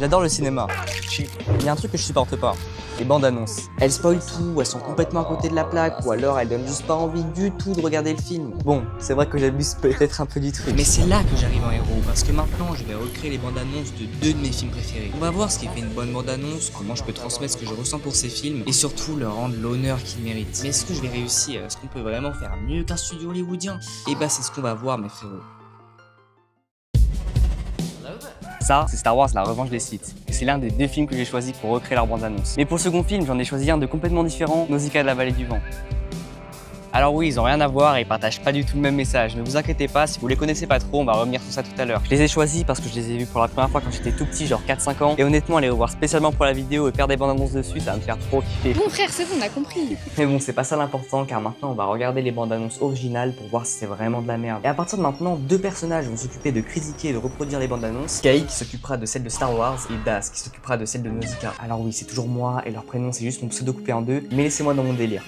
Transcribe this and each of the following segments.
J'adore le cinéma. Il y a un truc que je supporte pas, les bandes annonces. Elles spoilent tout, elles sont complètement à côté de la plaque, ou alors elles donnent juste pas envie du tout de regarder le film. Bon, c'est vrai que j'abuse peut-être un peu du truc. Mais c'est là que j'arrive en héros, parce que maintenant je vais recréer les bandes annonces de 2 de mes films préférés. On va voir ce qui fait une bonne bande annonce, comment je peux transmettre ce que je ressens pour ces films, et surtout leur rendre l'honneur qu'ils méritent. Mais est-ce que je vais réussir? Est-ce qu'on peut vraiment faire mieux qu'un studio hollywoodien? Et bah c'est ce qu'on va voir mes frérots. Ça, c'est Star Wars, la revanche des Sith. Et c'est l'un des 2 films que j'ai choisi pour recréer leur bande-annonce. Mais pour le second film, j'en ai choisi un de complètement différent, Nausicaa de la vallée du vent. Alors oui, ils ont rien à voir et ils partagent pas du tout le même message. Ne vous inquiétez pas, si vous les connaissez pas trop, on va revenir sur ça tout à l'heure. Je les ai choisis parce que je les ai vus pour la première fois quand j'étais tout petit, genre 4-5 ans. Et honnêtement, les revoir spécialement pour la vidéo et faire des bandes annonces dessus, ça va me faire trop kiffer. Bon frère, c'est bon, on a compris. Mais bon, c'est pas ça l'important car maintenant on va regarder les bandes annonces originales pour voir si c'est vraiment de la merde. Et à partir de maintenant, 2 personnages vont s'occuper de critiquer et de reproduire les bandes annonces. Sky qui s'occupera de celle de Star Wars et Daz qui s'occupera de celle de Nausicaa. Alors oui, c'est toujours moi et leur prénom c'est juste mon pseudo coupé en 2, mais laissez-moi dans mon délire.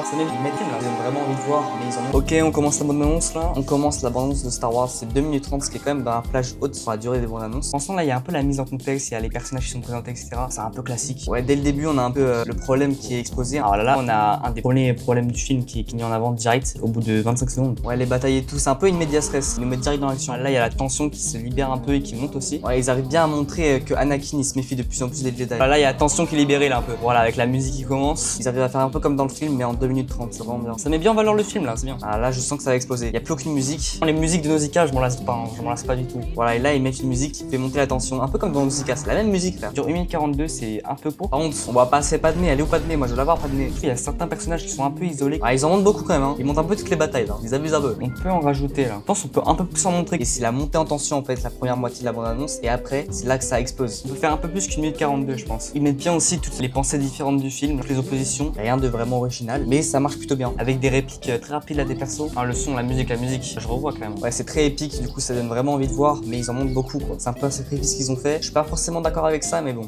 C'est même ils mettent là, ils ont vraiment envie de voir, mais ils en ont... Ok, on commence la bande annonce là. On commence la bande annonce de Star Wars, c'est 2 minutes 30, ce qui est quand même un plage haute sur la durée des bandes annonces. Franchement là, il y a un peu la mise en contexte, il y a les personnages qui sont présentés, etc. C'est un peu classique. Ouais, dès le début, on a un peu le problème qui est exposé. Alors là, on a un des premiers problèmes du film qui est mis en avant direct au bout de 25 secondes. Ouais, les batailles et tout, c'est un peu une medias res. Ils nous mettent direct dans l'action. Là, il y a la tension qui se libère un peu et qui monte aussi. Ouais, ils arrivent bien à montrer que Anakin il se méfie de plus en plus des Jedi. Là, il y a la tension qui est libérée là un peu. Voilà, avec la musique qui commence, ils arrivent à faire un peu comme dans le film, mais en 2 minutes 30. C'est vraiment bien. Ça met bien en valeur le film là, c'est bien. Ah, là, je sens que ça va exploser. Il y a plus aucune musique. Les musiques de Nausicaa, je m'en lasse pas, hein. Je m'en lasse pas du tout. Voilà, et là, ils mettent une musique qui fait monter la tension, un peu comme dans Nausicaa. C'est la même musique là. Dure 1 minute 42, c'est un peu court. Par contre, on va passer Padmé. Elle est où Padmé? Moi, je veux l'avoir Padmé. Il y a certains personnages qui sont un peu isolés. Ah, ils en montrent beaucoup quand même, hein. Ils montent un peu toutes les batailles là. Ils abusent un peu. On peut en rajouter là. Je pense qu'on peut un peu plus en montrer. Et c'est la montée en tension en fait, la première moitié de la bande annonce. Et après, c'est là que ça explose. On peut faire un peu plus qu'une minute 42, je pense. Ils mettent bien aussi toutes les pensées différentes du film, toutes les oppositions. Rien de vraiment original, mais ça marche plutôt bien. Avec des répliques très rapides à des persos. Hein, le son, la musique, je revois quand même. Ouais, c'est très épique, du coup ça donne vraiment envie de voir, mais ils en montrent beaucoup quoi. C'est un peu un sacrifice qu'ils ont fait. Je suis pas forcément d'accord avec ça, mais bon.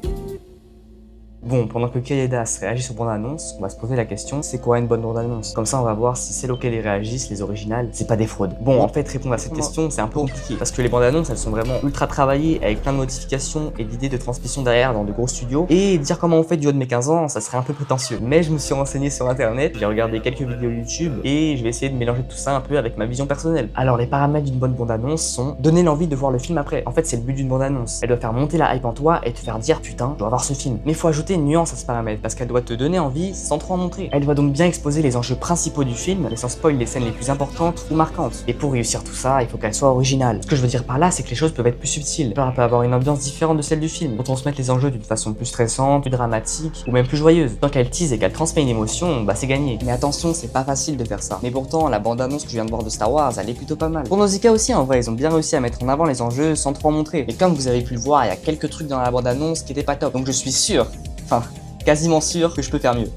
Bon, pendant que Kay et Daz réagissent aux bandes annonces, on va se poser la question, c'est quoi une bonne bande annonce? Comme ça, on va voir si celles auxquelles ils réagissent, les originales, c'est pas des fraudes. Bon, en fait, répondre à cette question, c'est un peu compliqué. Parce que les bandes annonces, elles sont vraiment ultra travaillées, avec plein de notifications et d'idées de transmission derrière dans de gros studios. Et dire comment on fait du haut de mes 15 ans, ça serait un peu prétentieux. Mais je me suis renseigné sur internet, j'ai regardé quelques vidéos YouTube, et je vais essayer de mélanger tout ça un peu avec ma vision personnelle. Alors, les paramètres d'une bonne bande annonce sont donner l'envie de voir le film après. En fait, c'est le but d'une bande annonce. Elle doit faire monter la hype en toi et te faire dire putain, je dois voir ce film. Mais il faut ajouter une nuance à ce paramètre, parce qu'elle doit te donner envie sans trop en montrer. Elle doit donc bien exposer les enjeux principaux du film, mais sans spoil les scènes les plus importantes ou marquantes. Et pour réussir tout ça, il faut qu'elle soit originale. Ce que je veux dire par là, c'est que les choses peuvent être plus subtiles. Genre, elle peut avoir une ambiance différente de celle du film, pour transmettre les enjeux d'une façon plus stressante, plus dramatique, ou même plus joyeuse. Tant qu'elle tease et qu'elle transmet une émotion, bah c'est gagné. Mais attention, c'est pas facile de faire ça. Mais pourtant, la bande-annonce que je viens de voir de Star Wars, elle est plutôt pas mal. Pour Nausicaa aussi, en vrai, ils ont bien réussi à mettre en avant les enjeux sans trop en montrer. Et comme vous avez pu le voir, il y a quelques trucs dans la bande-annonce qui étaient pas top. Donc je suis sûr, quasiment sûr que je peux faire mieux.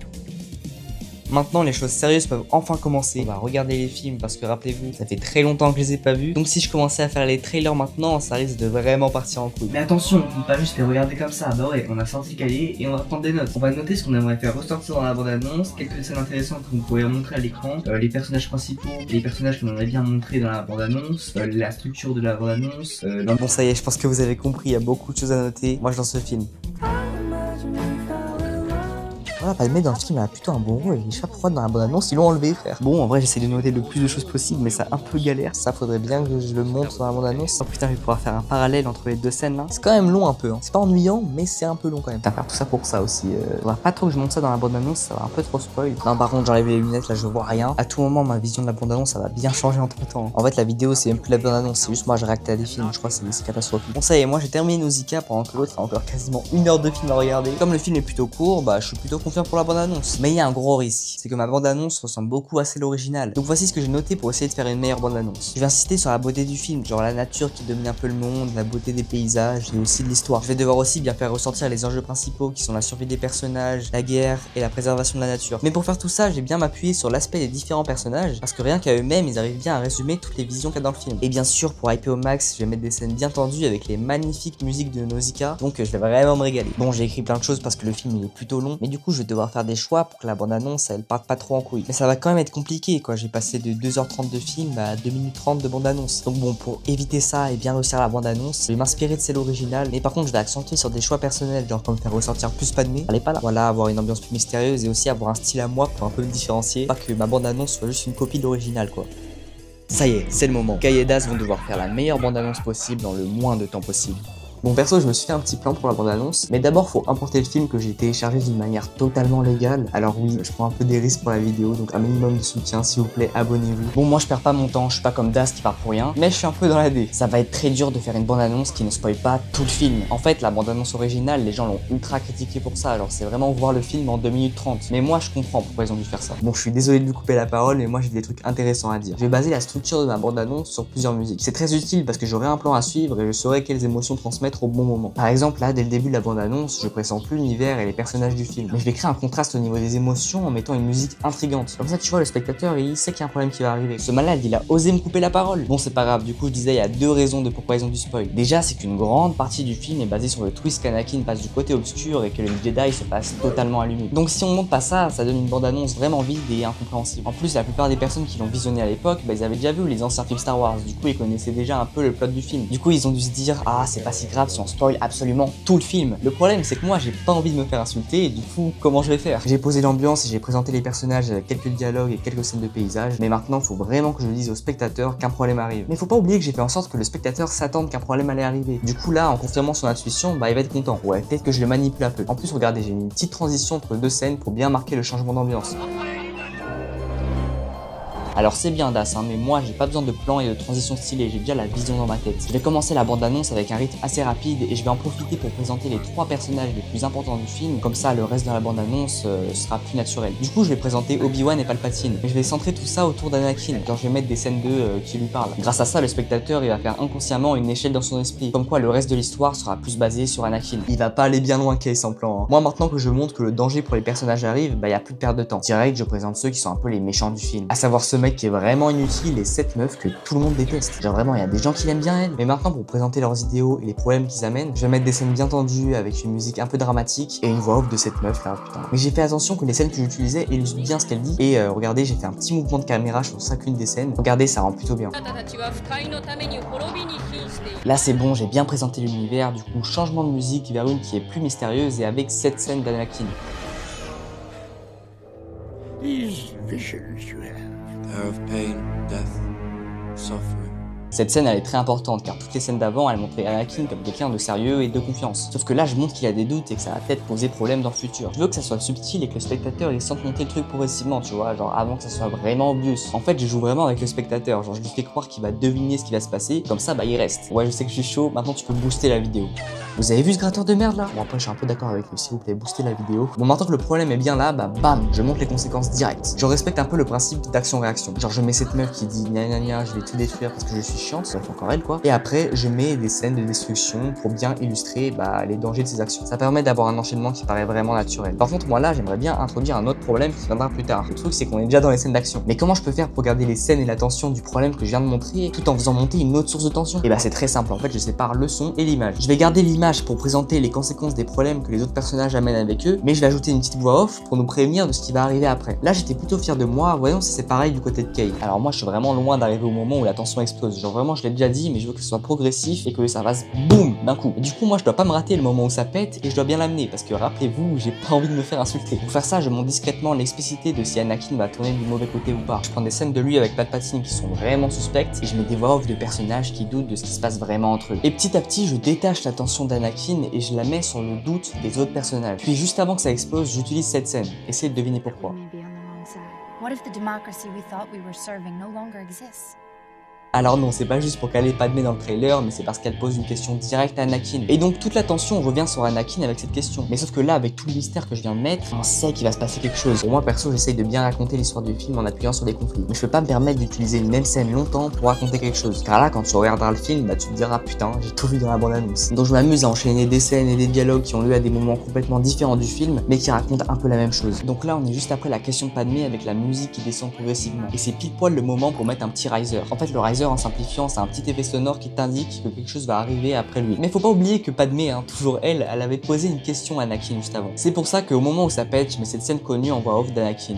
Maintenant, les choses sérieuses peuvent enfin commencer. On va regarder les films parce que rappelez-vous, ça fait très longtemps que je les ai pas vus. Donc si je commençais à faire les trailers maintenant, ça risque de vraiment partir en couille. Mais attention, on peut pas juste les regarder comme ça. Bah ouais, on a sorti le cahier et on va prendre des notes. On va noter ce qu'on aimerait faire ressortir dans la bande-annonce, quelques scènes intéressantes qu'on pourrait montrer à l'écran, les personnages principaux, les personnages qu'on aimerait bien montrer dans la bande-annonce, la structure de la bande-annonce. Bon, ça y est, je pense que vous avez compris, il y a beaucoup de choses à noter. Moi, je lance ce film. Voilà, Padmé dans le film a plutôt un bon rôle, il échappe froide dans la bande annonce, ils l'ont enlevé frère. Bon, en vrai j'essaie de noter le plus de choses possible, mais ça un peu galère, ça faudrait bien que je le montre dans la bande annonce. Oh putain, je vais pouvoir faire un parallèle entre les 2 scènes là. C'est quand même long un peu, hein. C'est pas ennuyant, mais c'est un peu long quand même. T'as faire tout ça pour ça aussi. Faudra pas trop que je monte ça dans la bande annonce, ça va un peu trop spoil. Non, par contre, j'enlève les lunettes, là je vois rien. À tout moment, ma vision de la bande annonce, ça va bien changer entre temps. En fait, la vidéo c'est même plus la bande annonce, c'est juste moi je réacte à des films, je crois que c'est catastrophique. Bon, ça y est, moi j'ai terminé Nausicaa pendant que l'autre a encore quasiment 1 heure de film à regarder. Comme le film est plutôt court, bah je suis plutôt confiant pour la bande annonce. Mais il y a un gros risque, c'est que ma bande-annonce ressemble beaucoup à celle originale. Donc voici ce que j'ai noté pour essayer de faire une meilleure bande-annonce. Je vais insister sur la beauté du film, genre la nature qui domine un peu le monde, la beauté des paysages et aussi de l'histoire. Je vais devoir aussi bien faire ressortir les enjeux principaux qui sont la survie des personnages, la guerre et la préservation de la nature. Mais pour faire tout ça, je vais bien m'appuyer sur l'aspect des différents personnages, parce que rien qu'à eux-mêmes, ils arrivent bien à résumer toutes les visions qu'il y a dans le film. Et bien sûr, pour hyper au max, je vais mettre des scènes bien tendues avec les magnifiques musiques de Nausicaa, donc je vais vraiment me régaler. Bon, j'ai écrit plein de choses parce que le film il est plutôt long, mais du coup je vais devoir faire des choix pour que la bande-annonce elle parte pas trop en couille. Mais ça va quand même être compliqué quoi, j'ai passé de 2h30 de film à 2 minutes 30 de bande-annonce. Donc bon, pour éviter ça et bien réussir la bande-annonce, je vais m'inspirer de celle originale, mais par contre je vais accentuer sur des choix personnels, genre comme faire ressortir plus Padmé, elle est pas là. Voilà, avoir une ambiance plus mystérieuse et aussi avoir un style à moi pour un peu me différencier, pas que ma bande-annonce soit juste une copie de l'original quoi. Ça y est, c'est le moment. Kay et Daz vont devoir faire la meilleure bande-annonce possible dans le moins de temps possible. Bon perso je me suis fait un petit plan pour la bande-annonce, mais d'abord faut importer le film que j'ai téléchargé d'une manière totalement légale. Alors oui, je prends un peu des risques pour la vidéo, donc un minimum de soutien s'il vous plaît, abonnez-vous. Bon moi je perds pas mon temps, je suis pas comme Das qui part pour rien, mais je suis un peu dans la D. Ça va être très dur de faire une bande-annonce qui ne spoil pas tout le film. En fait la bande-annonce originale, les gens l'ont ultra critiqué pour ça, alors c'est vraiment voir le film en 2 minutes 30. Mais moi je comprends pourquoi ils ont dû faire ça. Bon je suis désolé de lui couper la parole, mais moi j'ai des trucs intéressants à dire. Je vais baser la structure de ma bande-annonce sur plusieurs musiques. C'est très utile parce que j'aurai un plan à suivre et je saurai quelles émotions transmettre au bon moment. Par exemple là, dès le début de la bande-annonce, je pressens plus l'univers et les personnages du film. Mais je vais créer un contraste au niveau des émotions en mettant une musique intrigante. Comme ça tu vois le spectateur il sait qu'il y a un problème qui va arriver. Ce malade il a osé me couper la parole. Bon c'est pas grave, du coup je disais il y a 2 raisons de pourquoi ils ont du spoil. Déjà c'est qu'une grande partie du film est basée sur le twist qu'Anakin passe du côté obscur et que le Jedi se passe totalement allumé. Donc si on monte pas ça, ça donne une bande-annonce vraiment vide et incompréhensible. En plus la plupart des personnes qui l'ont visionné à l'époque, ils avaient déjà vu les anciens films Star Wars. Du coup ils connaissaient déjà un peu le plot du film. Du coup ils ont dû se dire ah c'est pas si grave si on spoil absolument tout le film. Le problème c'est que moi j'ai pas envie de me faire insulter et du coup comment je vais faire? J'ai posé l'ambiance et j'ai présenté les personnages avec quelques dialogues et quelques scènes de paysage, mais maintenant faut vraiment que je dise au spectateur qu'un problème arrive. Mais faut pas oublier que j'ai fait en sorte que le spectateur s'attende qu'un problème allait arriver. Du coup là en confirmant son intuition, il va être content. Ouais, peut-être que je le manipule un peu. En plus regardez, j'ai mis une petite transition entre 2 scènes pour bien marquer le changement d'ambiance. Alors c'est bien Das, hein, mais moi j'ai pas besoin de plan et de transition stylée, j'ai déjà la vision dans ma tête. Je vais commencer la bande-annonce avec un rythme assez rapide et je vais en profiter pour présenter les 3 personnages les plus importants du film, comme ça le reste de la bande-annonce sera plus naturel. Du coup je vais présenter Obi-Wan et Palpatine, et je vais centrer tout ça autour d'Anakin, genre je vais mettre des scènes d'eux qui lui parlent. Grâce à ça le spectateur il va faire inconsciemment une échelle dans son esprit, comme quoi le reste de l'histoire sera plus basé sur Anakin. Il va pas aller bien loin Kay sans plan. Hein. Moi maintenant que je montre que le danger pour les personnages arrive, bah y a plus de perte de temps. Direct je présente ceux qui sont un peu les méchants du film, à savoir ce mec qui est vraiment inutile et cette meuf que tout le monde déteste. Genre vraiment il y a des gens qui l'aiment bien elle. Mais maintenant pour présenter leurs idéaux et les problèmes qu'ils amènent, je vais mettre des scènes bien tendues avec une musique un peu dramatique et une voix off de cette meuf là, putain. Mais j'ai fait attention que les scènes que j'utilisais illustrent bien ce qu'elle dit et regardez j'ai fait un petit mouvement de caméra sur chacune des scènes. Regardez ça rend plutôt bien. Là c'est bon, j'ai bien présenté l'univers, du coup changement de musique vers une qui est plus mystérieuse et avec cette scène d'Anakin. These visions you have. Of pain, death, suffering. Cette scène elle est très importante car toutes les scènes d'avant elles montraient Anakin comme quelqu'un de sérieux et de confiance. Sauf que là je montre qu'il a des doutes et que ça va peut-être poser problème dans le futur. Je veux que ça soit subtil et que le spectateur il sente monter le truc progressivement, tu vois, genre avant que ça soit vraiment obvious. En fait je joue vraiment avec le spectateur, genre je lui fais croire qu'il va deviner ce qui va se passer, comme ça bah il reste. Ouais je sais que je suis chaud, maintenant tu peux booster la vidéo. Vous avez vu ce gratteur de merde là? Bon après je suis un peu d'accord avec lui, s'il vous plaît boostez la vidéo. Bon maintenant que le problème est bien là, bah bam, je montre les conséquences directes. Je respecte un peu le principe d'action-réaction. Genre je mets cette meuf qui dit gna gna gna, je vais tout détruire parce que je suis chiante, ça fait encore elle quoi. Et après je mets des scènes de destruction pour bien illustrer bah, les dangers de ses actions. Ça permet d'avoir un enchaînement qui paraît vraiment naturel. Par contre moi là j'aimerais bien introduire un autre problème qui viendra plus tard. Le truc c'est qu'on est déjà dans les scènes d'action. Mais comment je peux faire pour garder les scènes et la tension du problème que je viens de montrer tout en faisant monter une autre source de tension? Et bah c'est très simple, en fait je sépare le son et l'image. Je vais garder l'image pour présenter les conséquences des problèmes que les autres personnages amènent avec eux, mais je vais ajouter une petite voix off pour nous prévenir de ce qui va arriver après. Là j'étais plutôt fier de moi, voyons si c'est pareil du côté de Kay. Alors moi je suis vraiment loin d'arriver au moment où la tension explose. Genre vraiment je l'ai déjà dit, mais je veux que ce soit progressif et que ça fasse boum d'un coup. Et du coup moi je dois pas me rater le moment où ça pète et je dois bien l'amener parce que rappelez-vous j'ai pas envie de me faire insulter. Pour faire ça je montre discrètement l'explicité de si Anakin va tourner du mauvais côté ou pas. Je prends des scènes de lui avec Palpatine qui sont vraiment suspectes et je mets des voix off de personnages qui doutent de ce qui se passe vraiment entre eux. Et petit à petit je détache l'attention d'Anakin et je la mets sur le doute des autres personnages. Puis juste avant que ça explose j'utilise cette scène. Essayez de deviner pourquoi. Alors non, c'est pas juste pour caler Padmé dans le trailer, mais c'est parce qu'elle pose une question directe à Anakin. Et donc toute l'attention revient sur Anakin avec cette question. Mais sauf que là, avec tout le mystère que je viens de mettre, on sait qu'il va se passer quelque chose. Pour moi, perso, j'essaye de bien raconter l'histoire du film en appuyant sur des conflits. Mais je peux pas me permettre d'utiliser une même scène longtemps pour raconter quelque chose. Car là, quand tu regarderas le film, bah tu te diras putain, j'ai tout vu dans la bande-annonce. Donc je m'amuse à enchaîner des scènes et des dialogues qui ont lieu à des moments complètement différents du film, mais qui racontent un peu la même chose. Donc là, on est juste après la question de Padmé avec la musique qui descend progressivement. Et c'est pile poil le moment pour mettre un petit riser. En fait, le riser Vader, en simplifiant, c'est un petit effet sonore qui t'indique que quelque chose va arriver après lui. Mais faut pas oublier que Padmé, toujours elle avait posé une question à Anakin juste avant. C'est pour ça qu'au moment où ça pète, je mets cette scène connue en voix off d'Anakin.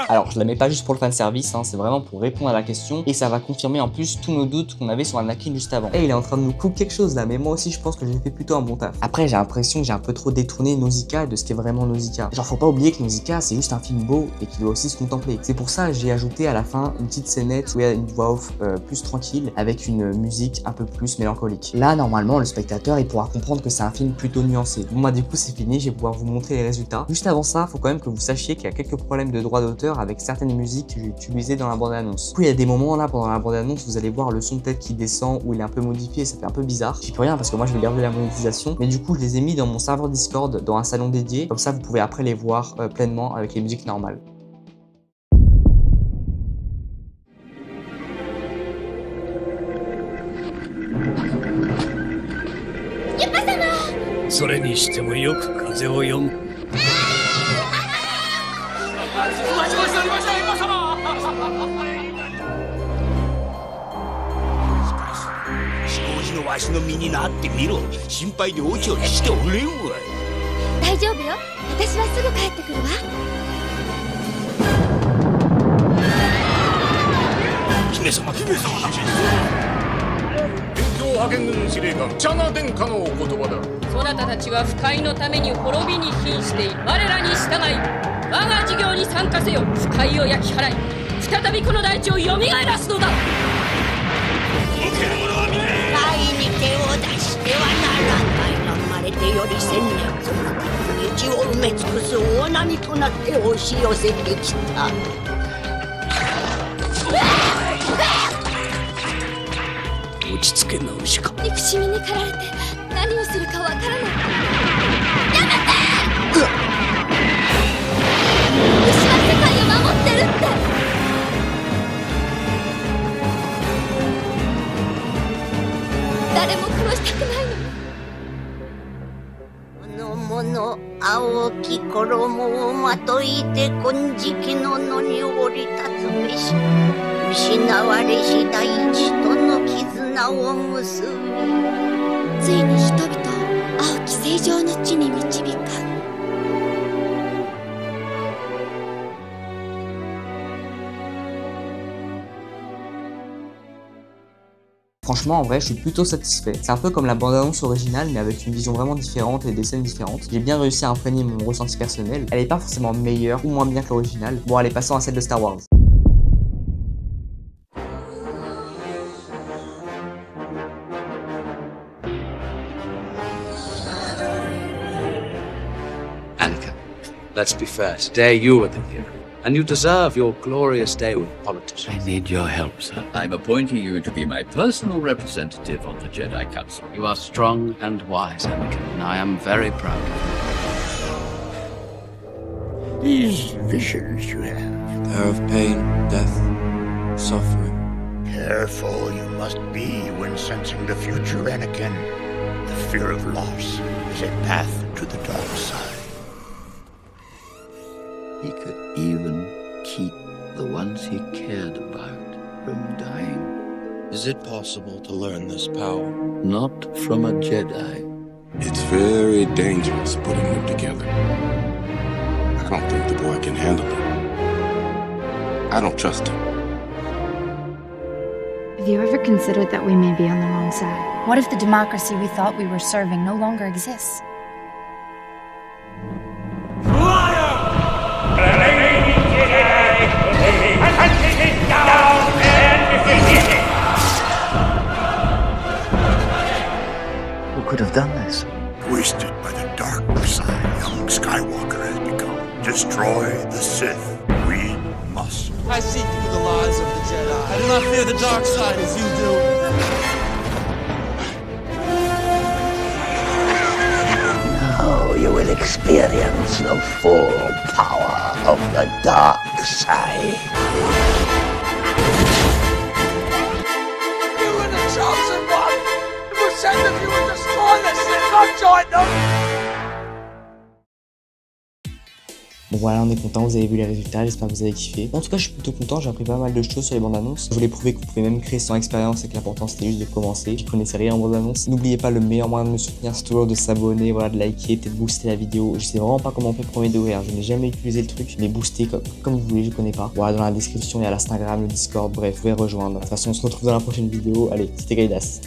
Alors je la mets pas juste pour le fanservice, c'est vraiment pour répondre à la question et ça va confirmer en plus tous nos doutes qu'on avait sur Anakin juste avant. Et il est en train de nous couper quelque chose là, mais moi aussi je pense que j'ai fait plutôt un bon taf. Après j'ai l'impression que j'ai un peu trop détourné Nausicaa de ce qu'est vraiment Nausicaa. Genre faut pas oublier que Nausicaa c'est juste un film beau et qui doit aussi se contempler. C'est pour ça que j'ai ajouté à la fin une petite scénette où il y a une voix off plus tranquille avec une musique un peu plus mélancolique. Là normalement le spectateur il pourra comprendre que c'est un film plutôt nuancé. Bon bah du coup c'est fini, je vais pouvoir vous montrer les résultats. Juste avant ça, faut quand même que vous sachiez qu'il y a quelques problèmes de droit d'auteur avec certaines musiques que j'ai utilisées dans la bande-annonce. Du coup, il y a des moments là pendant la bande-annonce, vous allez voir le son peut-être qui descend ou il est un peu modifié et ça fait un peu bizarre. J'y peux rien parce que moi je vais garder la monétisation, mais du coup je les ai mis dans mon serveur Discord dans un salon dédié, comme ça vous pouvez après les voir pleinement avec les musiques normales. それにしてもよく風を読む。飛行時のわしの身になってみろ。心配でおちおちしておれんわい。大丈夫よ。私はすぐ帰ってくるわ。姫様、姫様。 派遣軍司令官チャナ殿下のお言葉だ。そなたたちは不快のために滅びに瀕している。我らに従い我が事業に参加せよ。不快を焼き払い再びこの大地をよみがえらすのだ。受ける者は皆愛に手を出してはならない。生まれてより千年となく道を埋め尽くす大波となって押し寄せてきた。 落ち着けナウシカ。憎しみに駆られて何をするかわからない。やめて！牛は世界を守ってるって。誰も殺したくないの。この者青き衣をまといて金色の野に降り立つべし。失われし大地との絆を結びついに人々を青き正常の地に導く。 Franchement, en vrai, je suis plutôt satisfait. C'est un peu comme la bande-annonce originale, mais avec une vision vraiment différente et des scènes différentes. J'ai bien réussi à imprégner mon ressenti personnel. Elle est pas forcément meilleure ou moins bien que l'original. Bon, allez, passons à celle de Star Wars. Anakin, let's be fair. Today you are the hero. And you deserve your glorious day with politicians. I need your help, sir. I'm appointing you to be my personal representative on the Jedi Council. You are strong and wise, Anakin, and I am very proud of you. These visions you have. They're of pain, death, suffering. Careful you must be when sensing the future, Anakin. The fear of loss is a path to the dark side. He could even keep the ones he cared about from dying. Is it possible to learn this power? Not from a Jedi. It's very dangerous putting them together. I don't think the boy can handle it. I don't trust him. Have you ever considered that we may be on the wrong side? What if the democracy we thought we were serving no longer exists? Who could have done this? Twisted by the dark side, young Skywalker has become. Destroy the Sith. We must. I seek through the lies of the Jedi. I do not fear the dark side as you do. Now you will experience the full power of the dark side. You were the chosen one! It was said that you would destroy the Sith, not join them! Bon voilà, on est content, vous avez vu les résultats, j'espère que vous avez kiffé. En tout cas, je suis plutôt content, j'ai appris pas mal de choses sur les bandes annonces. Je voulais prouver que vous pouvez même créer sans expérience et que l'important c'était juste de commencer. Je connaissais rien en bande annonce. N'oubliez pas, le meilleur moyen de me soutenir, c'est toujours de s'abonner, voilà, de liker, peut-être booster la vidéo. Je sais vraiment pas comment on fait premier degré, hein. Je n'ai jamais utilisé le truc, mais booster comme vous voulez, je connais pas. Voilà, dans la description, il y a l'Instagram, le Discord, bref, vous pouvez rejoindre. De toute façon, on se retrouve dans la prochaine vidéo. Allez, c'était Gaidas.